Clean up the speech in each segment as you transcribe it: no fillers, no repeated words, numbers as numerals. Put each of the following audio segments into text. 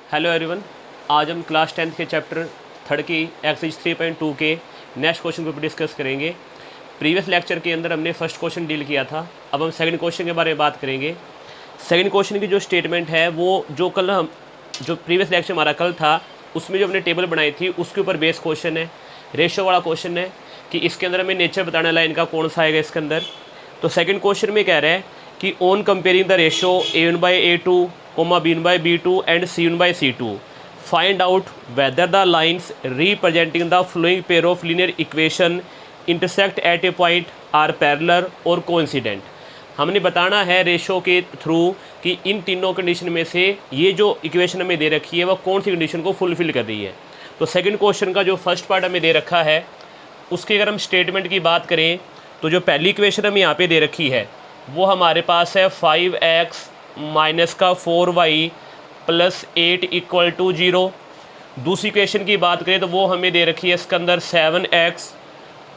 Hello everyone. आज हम class 10th के चैप्टर 3 की एक्सरसाइज 3.2 के नेक्स्ट क्वेश्चन को डिस्कस करेंगे। प्रीवियस लेक्चर के अंदर हमने फर्स्ट क्वेश्चन डील किया था, अब हम सेकंड क्वेश्चन के बारे में बात करेंगे। सेकंड क्वेश्चन की जो स्टेटमेंट है वो जो प्रीवियस लेक्चर हमारा कल था उसमें जो हमने टेबल बनाई थी उसके ऊपर बेस क्वेश्चन है, रेशो वाला क्वेश्चन है कि इसके अंदर हमें नेचर बताने वाला इनका कौन सा आएगा इसके अंदर। तो सेकंड क्वेश्चन में कह रहा है कि on comparing the ratio A1/A2, B1/B2 and C1/C2 find out whether the lines representing the following pair of linear equation intersect at a point are parallel or coincident। हमने बताना है रेशो के through कि इन तीनों कंडीशन में से ये जो इक्वेशन हमें दे रखी है वह कौन सी कंडीशन को फुलफिल कर रही है। तो सेकंड क्वेश्चन का जो फर्स्ट पार्ट हमें दे रखा है उसकी अगर हम स्टेटमेंट की बात करें तो जो पहली इक्वेशन हमें यहाँ पे दे रखी है वो हमारे पास है 5x माइनस का 4y प्लस 8 इक्वल टू 0। दूसरी इक्वेशन की बात करें तो वो हमें दे रखी है इसके अंदर 7x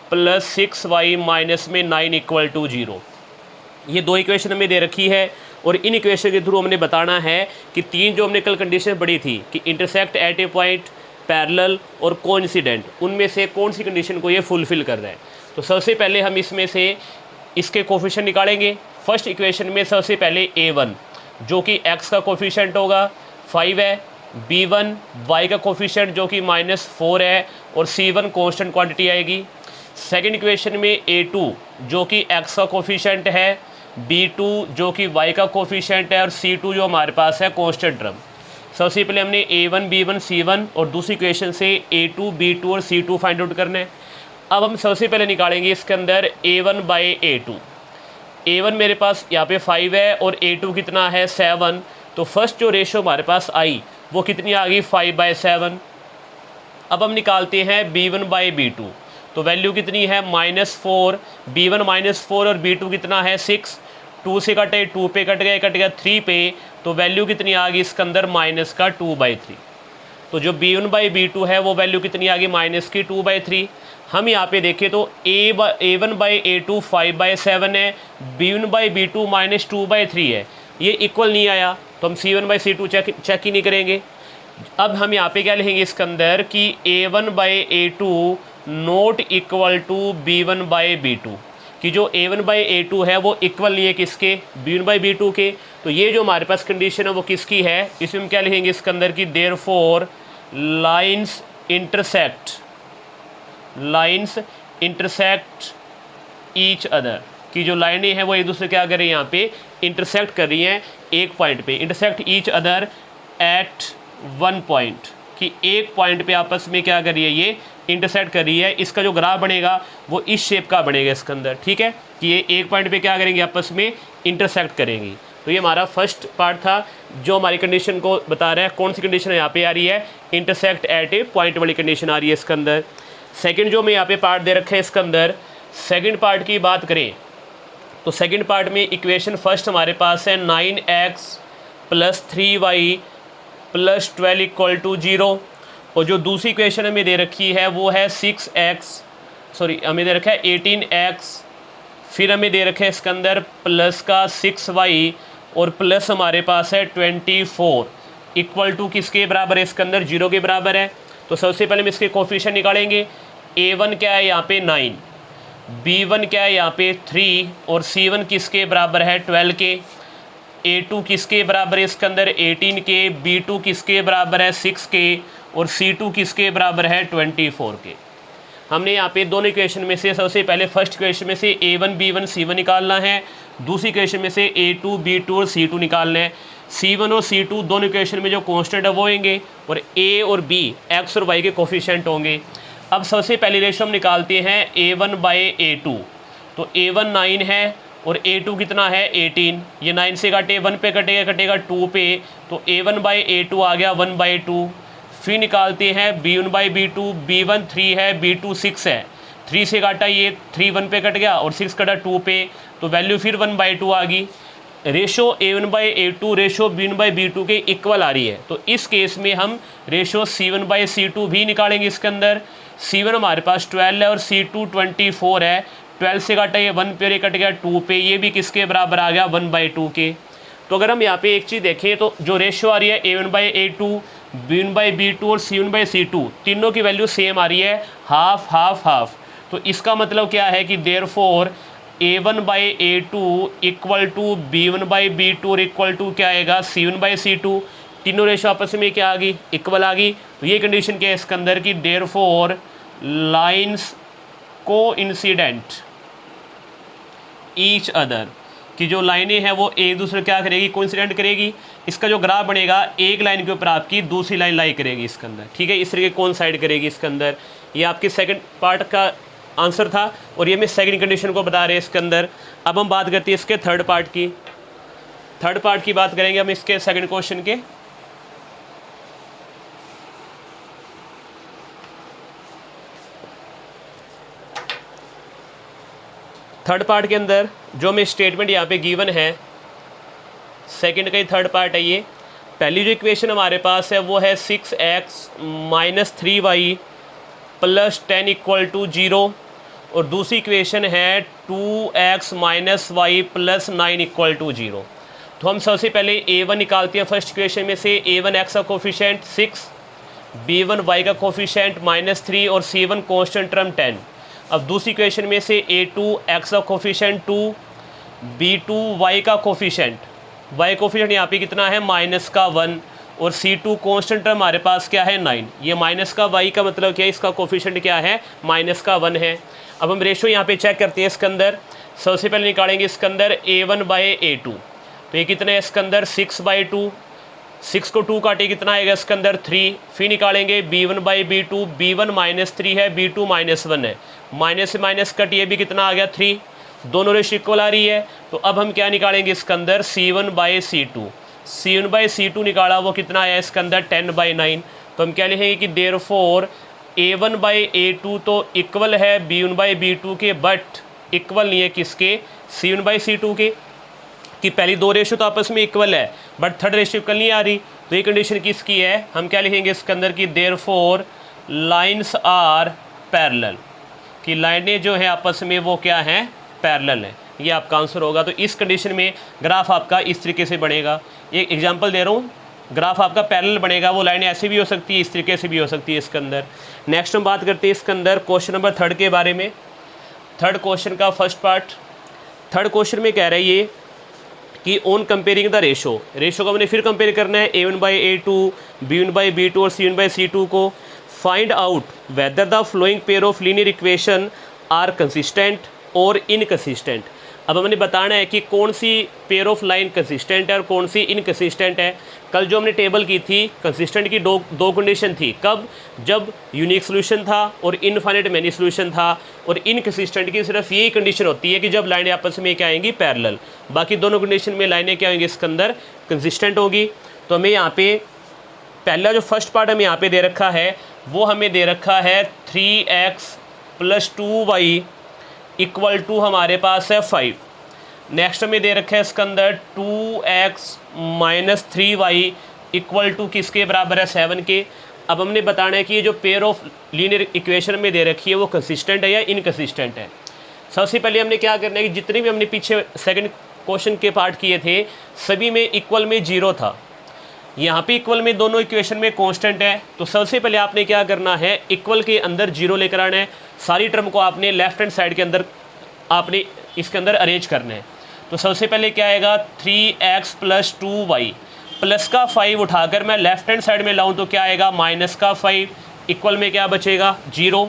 प्लस 6y माइनस में 9 इक्वल टू 0। ये दो इक्वेशन हमें दे रखी है और इन इक्वेशन के थ्रू हमने बताना है कि तीन जो हमने कल कंडीशन पढ़ी थी कि intersect at A point, parallel और कोइंसिडेंट, उनमें से कौन सी कंडीशन को ये फुलफ़िल कर रहा है। तो सबसे पहले हम इसमें से इसके कोफिशिएंट निकालेंगे। फर्स्ट इक्वेशन में सबसे पहले A1 जो कि x का कोफिशिएंट होगा 5 है, B1 y का कोफिशिएंट जो कि -4 है और C1 कांस्टेंट क्वांटिटी आएगी। सेकंड इक्वेशन में A2 जो कि x का कोफिशिएंट है, B2 जो कि y का कोफिशिएंट है और C2 जो हमारे पास है कांस्टेंट टर्म। सबसे पहले हमने A1 B1 C1 और दूसरी इक्वेशन से A2 B2 और C2 फाइंड आउट करना है। अब हम सबसे पहले निकालेंगे इसके अंदर A1/A2। A1 मेरे पास यहाँ पे 5 है और A2 कितना है 7। तो फर्स्ट जो रेशो हमारे पास आई वो कितनी आ गई 5/7। अब हम निकालते हैं B1/B2। तो वैल्यू कितनी है -4, B1 -4 और B2 कितना है 6। 2 से कटे 2 पे कट गया 3 पे, तो वैल्यू कितनी आ गई इसके अंदर -2/3। तो जो B1/B2 है वो वैल्यू कितनी आ गई -2/3। हम यहाँ पे देखें तो A1/A2 5/7 है, B1/B2 -2/3 है, ये इक्वल नहीं आया तो हम C1/C2 चेक ही नहीं करेंगे। अब हम यहाँ पे क्या लिखेंगे इसके अंदर कि A1/A2 not equal to B1/B2, कि जो A1/A2 है वो इक्वल नहीं है किसके, B1/B2 के। तो ये जो हमारे पास कंडीशन है वो किसकी है, इसमें हम क्या लिखेंगे इसके अंदर कि therefore lines intersect each other, कि जो लाइनें हैं वो एक दूसरे क्या कर रही हैं यहाँ पे इंटरसेक्ट कर रही हैं एक पॉइंट पे। Intersect each other at one point, कि एक पॉइंट पे आपस में क्या कर रही है ये इंटरसेक्ट कर रही है। इसका जो ग्राफ बनेगा वो इस शेप का बनेगा इसके अंदर, ठीक है, कि ये एक पॉइंट पे क्या करेंगे आपस में इंटरसेक्ट करेंगी। तो ये हमारा फर्स्ट पार्ट था जो हमारी कंडीशन को बता रहा है। कौन सी कंडीशन यहाँ पे आ रही है, इंटरसेक्ट एट ए पॉइंट वाली कंडीशन आ रही है इसके अंदर। सेकंड जो हमें यहाँ पे पार्ट दे रखा है इसके अंदर, सेकंड पार्ट की बात करें तो सेकंड पार्ट में इक्वेशन फर्स्ट हमारे पास है 9x plus 3y plus 12 equal to 0। और जो दूसरी इक्वेशन हमें दे रखी है वो है हमें दे रखा है 18x, फिर हमें दे रखा है इसके अंदर प्लस का 6y और प्लस हमारे पास है 24 इक्वल टू किसके बराबर है इसके अंदर 0 के बराबर है। तो सबसे पहले हम इसके कोफिशिएंट निकालेंगे। A1 क्या है यहाँ पे 9, B1 क्या है यहाँ पे 3 और C1 किसके बराबर है 12 के। A2 किसके बराबर है इसके अंदर 18 के, B2 किसके बराबर है 6 के और C2 किसके बराबर है 24 के। हमने यहाँ पे दोनों इक्वेशन में से सबसे पहले फर्स्ट इक्वेशन में से A1 B1 C1 निकालना है, दूसरी इक्वेशन में से A2 B2 और C2 निकालना है। C1 और C2 दोनों इक्वेशन में जो कांस्टेंट है वो होंगे और A और B x और y के कोफिशिएंट होंगे। अब सबसे पहली रेशो हम निकालते हैं A1/A2। तो A1 9 है और A2 कितना है 18। ये 9 से काटे 1 पे कटेगा 2 पे, तो A1/A2 आ गया 1/2। फिर निकालते हैं B1/B2, B1 3 है, B2 6 है, 3 से काटा ये 3 1 पे कट गया और 6 कटा 2 पे, तो वैल्यू फिर 1/2 आ गई। रेशो A1/A2 रेशो B1/B2 के इक्वल आ रही है, तो इस केस में हम रेशो C1/C2 भी निकालेंगे इसके अंदर। C1 हमारे पास 12 है और C2 24 है, 12 से काटा ये 1 पे कट गया 2 पे, ये भी किसके बराबर आ गया 1/2 के। तो अगर हम यहाँ पे एक चीज़ देखें तो जो रेशियो आ रही है A1/A2 B1/B2 और C1/C2 तीनों की वैल्यू सेम आ रही है, हाफ हाफ हाफ। तो इसका मतलब क्या है कि therefore A1/A2 equal to B1/B2 और इक्वल टू क्या आएगा C1/C2। तीनों रेशो आपस में क्या आ गई, इक्वल आ गई। तो ये कंडीशन क्या है इसके अंदर कि therefore lines coincident each other, कि जो लाइनें हैं वो एक दूसरे क्या करेगी, कोइंसिडेंट करेगी। इसका जो ग्राफ बनेगा एक लाइन के ऊपर आपकी दूसरी लाइन लाई करेगी इसके अंदर, ठीक है, इस तरीके कोइंसाइड करेगी इसके अंदर। ये आपके सेकंड पार्ट का आंसर था और ये मैं सेकंड कंडीशन को बता रहे हैं इसके अंदर। अब हम बात करते हैं इसके थर्ड पार्ट की। थर्ड पार्ट की बात करेंगे हम इसके सेकंड क्वेश्चन के। थर्ड पार्ट के अंदर जो में स्टेटमेंट यहाँ पे गिवन है, सेकंड का ही थर्ड पार्ट है ये। पहली जो इक्वेशन हमारे पास है वो है 6x - 3y + 10 = 0 और दूसरी इक्वेशन है 2x - y + 9 = 0। तो हम सबसे पहले a1 निकालते हैं फर्स्ट इक्वेशन में से। a1 x का कोफिशिएंट 6, b1 y का कोफिशिएंट -3 और c1 कांस्टेंट टर्म 10। अब दूसरी इक्वेशन में से a2 x का कोफिशिएंट 2, b2 y का कोफिशिएंट, y कोफिशिएंट यहाँ पे कितना है -1 और c2 कांस्टेंट टर्म हमारे पास क्या है 9। ये माइनस का y का मतलब क्या है, इसका कोफिशिएंट क्या है -1 है। अब हम रेशो यहाँ पे चेक करते हैं इसके अंदर। सबसे पहले निकालेंगे इसके अंदर a1/a2, तो ये कितना है इसके अंदर 6/2, 6 को 2 काटे कितना आएगा इसके अंदर 3। फिर निकालेंगे b1/b2, b1 -3 है, b2 -1 है, माइनस से माइनस कट, ये भी कितना आ गया 3, दोनों रेशो इक्वल आ रही है। तो अब हम क्या निकालेंगे इसके अंदर c1/c2, c1/c2 निकाला वो कितना आया इसके अंदर 10/9। तो हम क्या लिखेंगे कि देयरफॉर a1/a2 तो इक्वल है b1/b2 के, बट इक्वल नहीं है किसके, c1/c2 के, कि पहली दो रेशो तो आपस में इक्वल है बट थर्ड रेशो इक्वल नहीं आ रही। तो ये कंडीशन किसकी है, हम क्या लिखेंगे इसके अंदर कि देयरफॉर लाइन्स आर पैरेलल, कि लाइनें जो है आपस में वो क्या हैं, पैरेलल हैं। ये आपका आंसर होगा। तो इस कंडीशन में ग्राफ आपका इस तरीके से बनेगा। एक एग्जांपल दे रहा हूँ, ग्राफ आपका पैरेलल बनेगा, वो लाइनें ऐसे भी हो सकती है, इस तरीके से भी हो सकती है इसके अंदर। नेक्स्ट हम बात करते हैं इसके अंदर क्वेश्चन नंबर 3 के बारे में। थर्ड क्वेश्चन का फर्स्ट पार्ट, थर्ड क्वेश्चन में कह रहा है ये कि ऑन कंपेयरिंग द रेशो को हमने फिर कंपेयर करना है a1/a2, b1/b2 और c1/c2 को। Find out whether the following pair of linear equation are consistent और इनकंसिस्टेंट। अब हमने बताना है कि कौन सी पेयर ऑफ लाइन कंसिस्टेंट है और कौन सी इनकंसिस्टेंट है। कल जो हमने टेबल की थी, कंसिस्टेंट की दो कंडीशन थी, कब, जब यूनिक सोल्यूशन था और इनफाइनाइट मैनी सोल्यूशन था, और इनकंसिस्टेंट की सिर्फ यही कंडीशन होती है कि जब लाइनें आपस में क्या आएंगी, पैरेलल। बाकी दोनों कंडीशन में लाइनें क्या होंगी इसके अंदर, कंसिस्टेंट होगी। तो हमें यहाँ पे पहला जो फर्स्ट पार्ट हमें यहाँ पे दे रखा है वो हमें दे रखा है 3x + 2y = हमारे पास है 5। नेक्स्ट हमें दे रखा है इसके अंदर 2x - 3y = किसके बराबर है 7 के। अब हमने बताना है कि ये जो पेयर ऑफ लीनियर इक्वेशन में दे रखी है वो कंसिस्टेंट है या इनकंसिस्टेंट है। सबसे पहले हमने क्या करना है कि जितने भी हमने पीछे सेकंड क्वेश्चन के पार्ट किए थे सभी में इक्वल में 0 था, यहाँ पे इक्वल में दोनों इक्वेशन में कांस्टेंट है। तो सबसे पहले आपने क्या करना है, इक्वल के अंदर 0 लेकर आना है, सारी टर्म को आपने लेफ्ट हैंड साइड के अंदर आपने इसके अंदर अरेंज करना है। तो सबसे पहले क्या आएगा 3x + 2y, प्लस का 5 उठाकर मैं लेफ्ट हैंड साइड में लाऊं तो क्या आएगा -5, इक्वल में क्या बचेगा 0।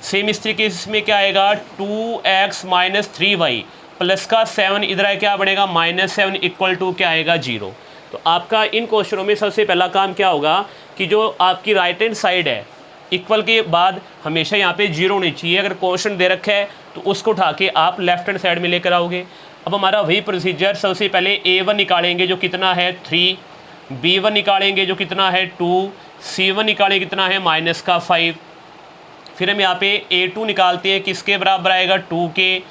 सेम इस तरीके से इसमें क्या आएगा 2x - 3y प्लस का 7, इधर आए क्या बनेगा -7 = क्या आएगा 0। तो आपका इन क्वेश्चनों में सबसे पहला काम क्या होगा कि जो आपकी राइट हैंड साइड है इक्वल के बाद हमेशा यहाँ पे 0 होनी चाहिए। अगर क्वेश्चन दे रखा है तो उसको उठा के आप लेफ्ट हैंड साइड में लेकर आओगे। अब हमारा वही प्रोसीजर, सबसे पहले a1 निकालेंगे जो कितना है 3, b1 निकालेंगे जो कितना है 2, c1 निकालेंगे कितना है -5। फिर हम यहाँ पे a2 निकालते हैं, किसके बराबर आएगा 2 के,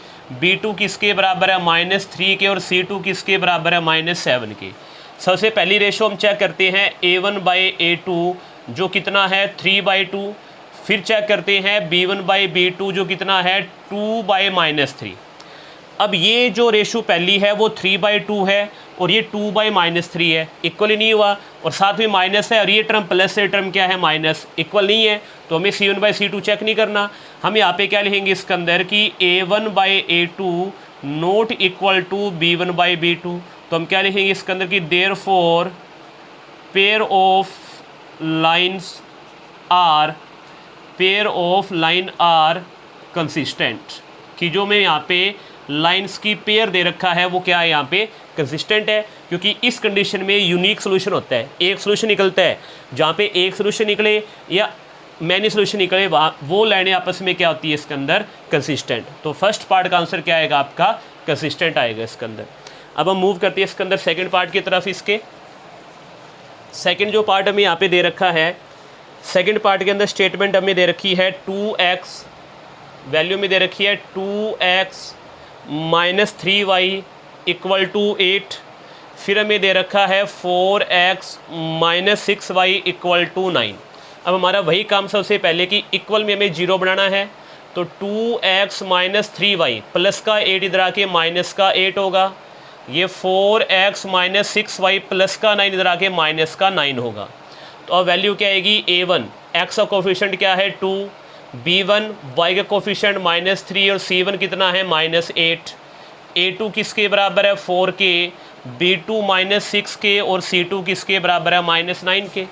b2 किसके बराबर है -3 के और c2 किसके बराबर है -7 के। सबसे पहली रेशो हम चेक करते हैं a1/a2 जो कितना है 3/2। फिर चेक करते हैं b1/b2 जो कितना है 2/-3। अब ये जो रेशो पहली है वो 3/2 है और ये 2/-3 है, इक्वल ही नहीं हुआ, और साथ में माइनस है और ये टर्म प्लस से टर्म क्या है माइनस, इक्वल नहीं है, तो हमें C1/C2 चेक नहीं करना। हम यहाँ पे क्या लिखेंगे इसके अंदर कि A1/A2 not equal to B1/B2, तो हम क्या लिखेंगे इसके अंदर कि therefore pair of line are consistent, कि जो मैं यहाँ पे लाइंस की पेयर दे रखा है वो क्या है यहाँ पे कंसिस्टेंट है, क्योंकि इस कंडीशन में यूनिक सोल्यूशन होता है, एक सोल्यूशन निकलता है, जहाँ पे एक सोल्यूशन निकले या मैनी सोल्यूशन निकले वो लाइनें आपस में क्या होती है इसके अंदर कंसिस्टेंट। तो फर्स्ट पार्ट का आंसर क्या आएगा आपका कंसिस्टेंट आएगा इसके अंदर। अब हम मूव करते हैं इसके अंदर सेकंड पार्ट की तरफ। इसके सेकंड जो पार्ट हमें यहाँ पे दे रखा है, सेकंड पार्ट के अंदर स्टेटमेंट हमें दे रखी है 2x, वैल्यू में दे रखी है 2x - 3y इक्वल टू 8, फिर हमें दे रखा है 4x - 6y इक्वल टू 9। अब हमारा वही काम सबसे पहले कि इक्वल में हमें 0 बनाना है, तो 2x - 3y प्लस का 8 इधर आके माइनस का 8 होगा, ये 4x - 6y प्लस का 9 इधर आके माइनस का 9 होगा। तो अब वैल्यू क्या आएगी A1, x का कोफिशिएंट क्या है 2, B1 y का कोफिशिएंट -3 और C1 कितना है -8, A2 किसके बराबर है 4 के, B2 -6 के और C2 किसके बराबर है -9 के।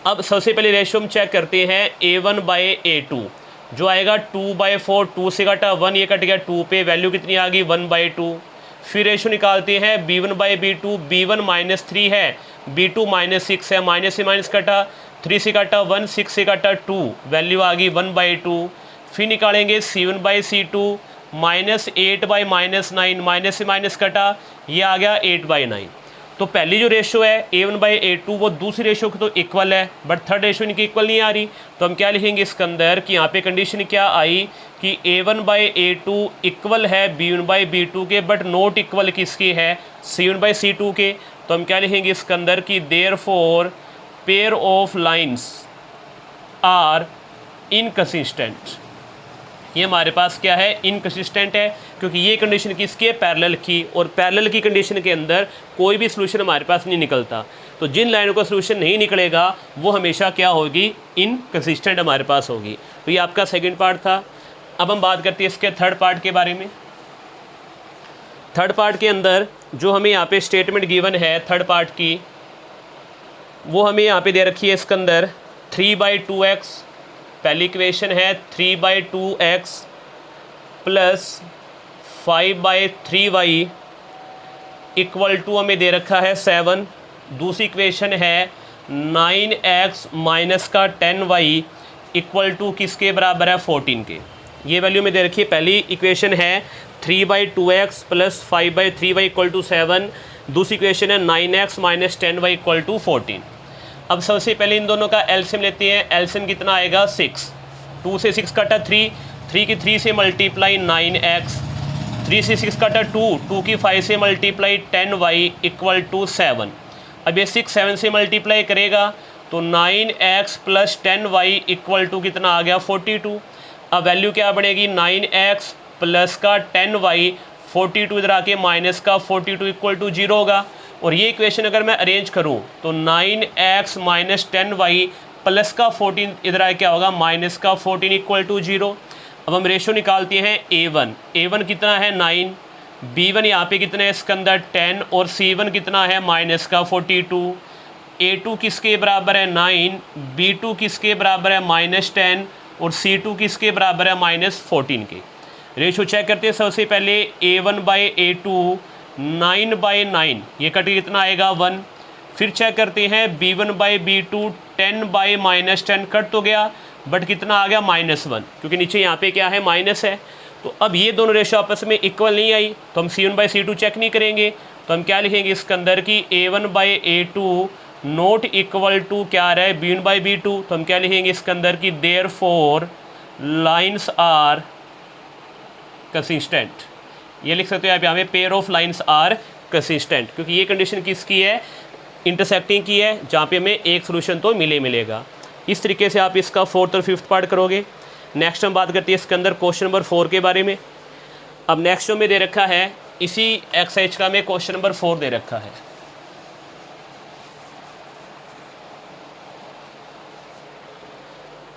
अब सबसे पहले रेशियो हम चेक करते हैं A1/A2, जो आएगा 2/4, 2 से कटा 1, ये कट गया 2 पे, वैल्यू कितनी आ गई 1/2। फिर रेशियो निकालते हैं B1/B2, B1 -3 है, B2 -6 है, माइनस से माइनस कटा 3 से कटा 1, 6 से कटा 2, वैल्यू आ गई 1/2। फिर निकालेंगे C1/C2 -8/-9, माइनस से माइनस कटा, ये आ गया 8/9। तो पहली जो रेशो है A1/A2 वो दूसरी रेशो की तो इक्वल है, बट थर्ड रेशो इनकी इक्वल नहीं आ रही, तो हम क्या लिखेंगे इसके अंदर कि यहाँ पे कंडीशन क्या आई कि A1/A2 इक्वल है B1/B2 के, बट नॉट इक्वल किसके है C1/C2 के। तो हम क्या लिखेंगे इसके अंदर कि therefore pair of lines are inconsistent, ये हमारे पास क्या है इनकंसिस्टेंट है, क्योंकि ये कंडीशन किसकी है पैरेलल की, और पैरेलल की कंडीशन के अंदर कोई भी सॉल्यूशन हमारे पास नहीं निकलता। तो जिन लाइनों का सॉल्यूशन नहीं निकलेगा वो हमेशा क्या होगी इनकंसिस्टेंट हमारे पास होगी। तो ये आपका सेकंड पार्ट था। अब हम बात करते हैं इसके थर्ड पार्ट के बारे में। थर्ड पार्ट के अंदर जो हमें यहाँ पे स्टेटमेंट गिवन है थर्ड पार्ट की, वो हमें यहाँ पे दे रखी है इसके अंदर 3/2x, पहली इक्वेशन है 3/2x plus 5/3y equal to हमें दे रखा है 7। दूसरी इक्वेशन है 9x माइनस का 10y इक्वल टू किसके बराबर है 14 के। ये वैल्यू में दे रखी है, पहली इक्वेशन है 3/2x plus 5/3y equal to 7, दूसरी इक्वेशन है 9x minus 10y equal to 14। अब सबसे पहले इन दोनों का एलसीएम लेते हैं। एलसीएम कितना आएगा 6, 2 से 6 कटा 3, 3 की 3 से मल्टीप्लाई 9x, 3 से 6 कटा 2, 2 की 5 से मल्टीप्लाई 10y इक्वल टू 7। अब ये 6 7 से मल्टीप्लाई करेगा तो 9x plus 10y equal to कितना आ गया 42। अब वैल्यू क्या बनेगी 9x प्लस का 10y, 42 इधर आके माइनस का 42 इक्वल टू 0 होगा। और ये इक्वेशन अगर मैं अरेंज करूं तो 9x माइनस 10y प्लस का 14 इधर आके क्या होगा माइनस का 14 इक्वल टू 0। अब हम रेशो निकालते हैं A1 कितना है 9, B1 यहाँ पे कितना है इसके अंदर 10 और C1 कितना है माइनस का 42। A2 किसके बराबर है 9, B2 किसके बराबर है -10 और C2 किसके बराबर है -14 के। रेशो चेक करते हैं। सबसे पहले A1/A2 9/9, ये कट के कितना आएगा 1। फिर चेक करते हैं B1/B2 10/-10 कट तो गया बट कितना आ गया -1, क्योंकि नीचे यहाँ पे क्या है माइनस है। तो अब ये दोनों रेशो आपस में इक्वल नहीं आई तो हम C1/C2 चेक नहीं करेंगे, तो हम क्या लिखेंगे इसके अंदर कि A1/A2 नॉट इक्वल टू क्या आ रहा है B1/B2। तो हम क्या लिखेंगे इसके अंदर कि देयरफॉर लाइन्स आर कंसिस्टेंट, ये लिख सकते हो आप यहाँ पे pair of lines are consistent, क्योंकि ये कंडीशन किसकी है इंटरसेक्टिंग की है, जहाँ पे हमें एक सोल्यूशन तो मिलेगा। इस तरीके से आप इसका फोर्थ और फिफ्थ पार्ट करोगे। नेक्स्ट हम बात करते हैं इसके अंदर क्वेश्चन नंबर 4 के बारे में। अब नेक्स्ट जो में दे रखा है इसी एक्सरसाइज का हमें क्वेश्चन नंबर 4 दे रखा है।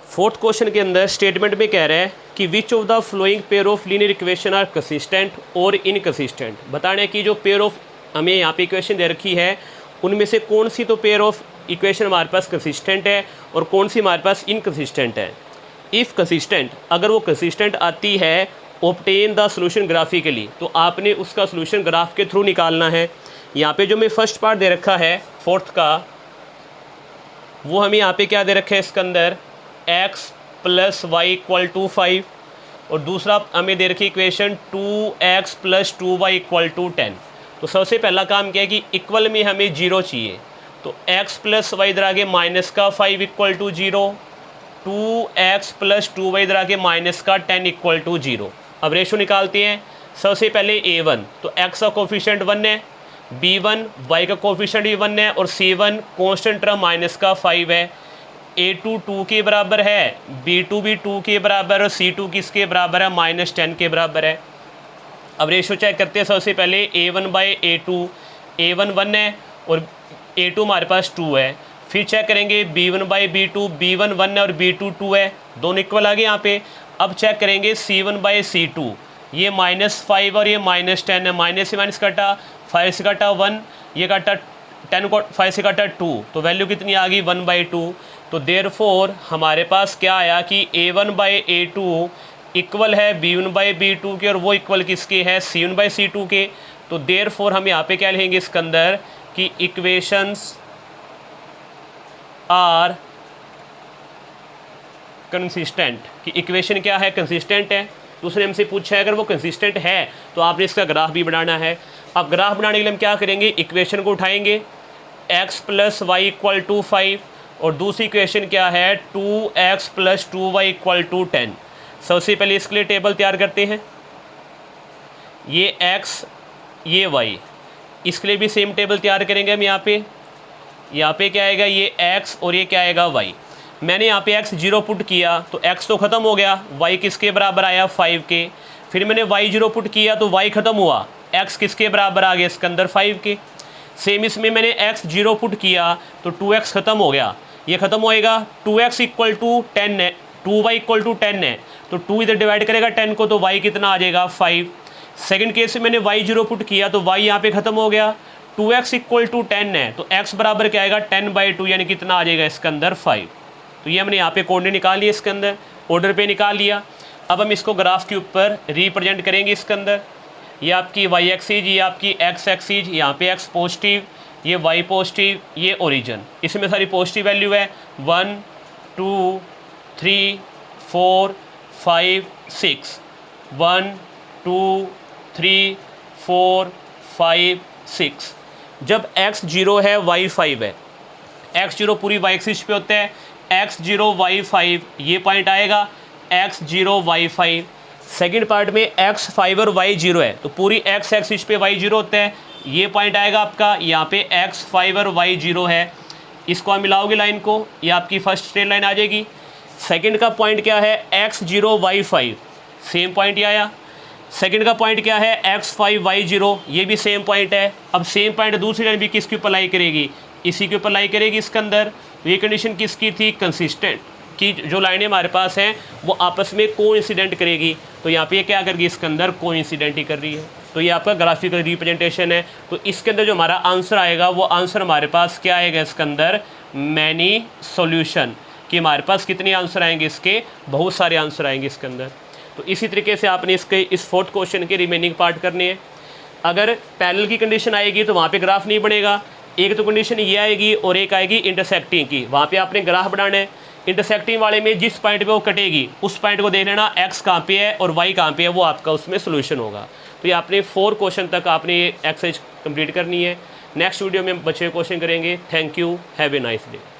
फोर्थ क्वेश्चन के अंदर स्टेटमेंट में कह रहा है कि which of the following pair of linear equation are consistent और इनकंसिस्टेंट। बताना है कि जो पेयर ऑफ हमें यहाँ पे इक्वेशन दे रखी है उनमें से कौन सी तो पेयर ऑफ इक्वेशन हमारे पास कंसिस्टेंट है और कौन सी हमारे पास इनकंसिस्टेंट है। इफ़ कंसिस्टेंट, अगर वो कंसिस्टेंट आती है, ऑब्टेन द सोल्यूशन ग्राफिकली, तो आपने उसका सोल्यूशन ग्राफ के थ्रू निकालना है। यहाँ पे जो मैं फर्स्ट पार्ट दे रखा है फोर्थ का, वो हमें यहाँ पे क्या दे रखा है इसके अंदर x + y = 5 और दूसरा हमें दे रखी इक्वेशन 2x + 2y = 10। तो सबसे पहला काम क्या है कि इक्वल में हमें 0 चाहिए, तो x + y इधर आगे -5 = 0, 2x + 2y इधर आगे -10 = 0। अब रेशो निकालते हैं। सबसे पहले a1, तो x का कोफिशिएंट 1 है, b1 y का कोफिशिएंट भी 1 है और c1 कांस्टेंट टर्म -5 है। a2 2 के बराबर है, b2 भी 2 के बराबर और c2 किसके बराबर है, -10 के बराबर है। अब रेशो चेक करते हैं। सबसे पहले a1/a2, a1 1 है और a2 हमारे पास 2 है। फिर चेक करेंगे b1/b2, b1 1 है और b2 2 है, दोनों इक्वल आ गए यहाँ पे। अब चेक करेंगे c1/c2, ये -5 और ये -10 है, माइनस से माइनस कटा, 5 से कटा 1, ये कटा 10 को 5 से कटा 2, तो वैल्यू कितनी आ गई 1/2। तो देयरफॉर हमारे पास क्या आया कि a1/a2 इक्वल है b1/b2 के और वो इक्वल किसके है, c1/c2 के। तो देयरफॉर हम यहाँ पे क्या लिखेंगे इसके अंदर कि इक्वेशंस आर कंसिस्टेंट, कि इक्वेशन क्या है, कंसिस्टेंट है। दूसरे हमसे पूछा है अगर वो कंसिस्टेंट है तो आपने इसका ग्राफ भी बनाना है। अब ग्राफ बनाने के लिए हम क्या करेंगे, इक्वेशन को उठाएंगे x + y = 5 और दूसरी इक्वेशन क्या है 2x + 2y = 10। सबसे पहले इसके लिए टेबल तैयार करते हैं, ये x ये y, इसके लिए भी सेम टेबल तैयार करेंगे हम। यहाँ पे क्या आएगा, ये x और ये क्या आएगा y। मैंने यहाँ पे x 0 पुट किया तो x तो ख़त्म हो गया, y किसके बराबर आया 5 के। फिर मैंने y 0 पुट किया तो y ख़त्म हुआ, x किसके बराबर आ गया इसके अंदर 5 के। सेम इसमें मैंने x 0 पुट किया तो 2x ख़त्म हो गया, ये ख़त्म होएगा, 2x = 10 है, 2y = 10 है, तो 2 इधर डिवाइड करेगा 10 को तो y कितना आ जाएगा 5। सेकंड केस में मैंने y 0 पुट किया तो y यहाँ पे ख़त्म हो गया, 2x = 10 है, तो x बराबर क्या आएगा 10/2, यानी कितना आ जाएगा इसके अंदर 5। तो ये हमने यहाँ पे कोऑर्डिनेट निकाल लिया, इसके अंदर ऑर्डर पे निकाल लिया। अब हम इसको ग्राफ के ऊपर रिप्रेजेंट करेंगे इसके अंदर। ये आपकी y एक्सिस, ये आपकी x एक्सिस, यहाँ पे x पॉजिटिव, ये y पॉजिटिव, ये ओरिजिन, इसमें सारी पॉजिटिव वैल्यू है 1 2 3 4 5 6, 1 2 3 4 5 6। जब x 0 है y 5 है, x 0 पूरी y एक्सिस पे होता है, x 0 y 5 ये पॉइंट आएगा, x 0 y 5। सेकेंड पार्ट में x 5 और y 0 है तो पूरी x एक्सिस पे y 0 होता है, ये पॉइंट आएगा आपका, यहाँ पे x 5 और y 0 है। इसको आप मिलाओगे लाइन को, ये आपकी फर्स्ट स्ट्रेट लाइन आ जाएगी। सेकंड का पॉइंट क्या है x 0 y 5, सेम पॉइंट ही आया। सेकंड का पॉइंट क्या है x 5 y 0, ये भी सेम पॉइंट है। अब सेम पॉइंट दूसरी लाइन भी किसके ऊपर लाई करेगी, इसी के ऊपर लाई करेगी इसके अंदर। तो ये कंडीशन किसकी थी, कंसिस्टेंट, कि जो लाइनें हमारे पास हैं वो आपस में कोइंसिडेंट करेगी। तो यहाँ पे क्या करेगी, इसके अंदर कोइंसिडेंट ही कर रही है। तो ये आपका ग्राफिकल रिप्रेजेंटेशन है। तो इसके अंदर जो हमारा आंसर आएगा वो आंसर हमारे पास क्या आएगा इसके अंदर, मैनी सॉल्यूशन, कि हमारे पास कितने आंसर आएंगे, इसके बहुत सारे आंसर आएंगे इसके अंदर। तो इसी तरीके से आपने इसके इस फोर्थ क्वेश्चन के रिमेनिंग पार्ट करने हैं। अगर पैरेलल की कंडीशन आएगी तो वहाँ पे ग्राफ नहीं बनेगा, एक तो कंडीशन ये आएगी और एक आएगी इंटरसेक्टिंग की, वहाँ पे आपने ग्राफ बनाना है। इंटरसेक्टिंग वाले में जिस पॉइंट पे वो कटेगी उस पॉइंट को देख लेना, x कहाँ पे है और y कहाँ पे है, वो आपका उसमें सोल्यूशन होगा। तो ये आपने 4 क्वेश्चन तक आपने ये एक्सरसाइज कंप्लीट करनी है। नेक्स्ट वीडियो में बचे क्वेश्चन करेंगे। Thank you, have a nice day.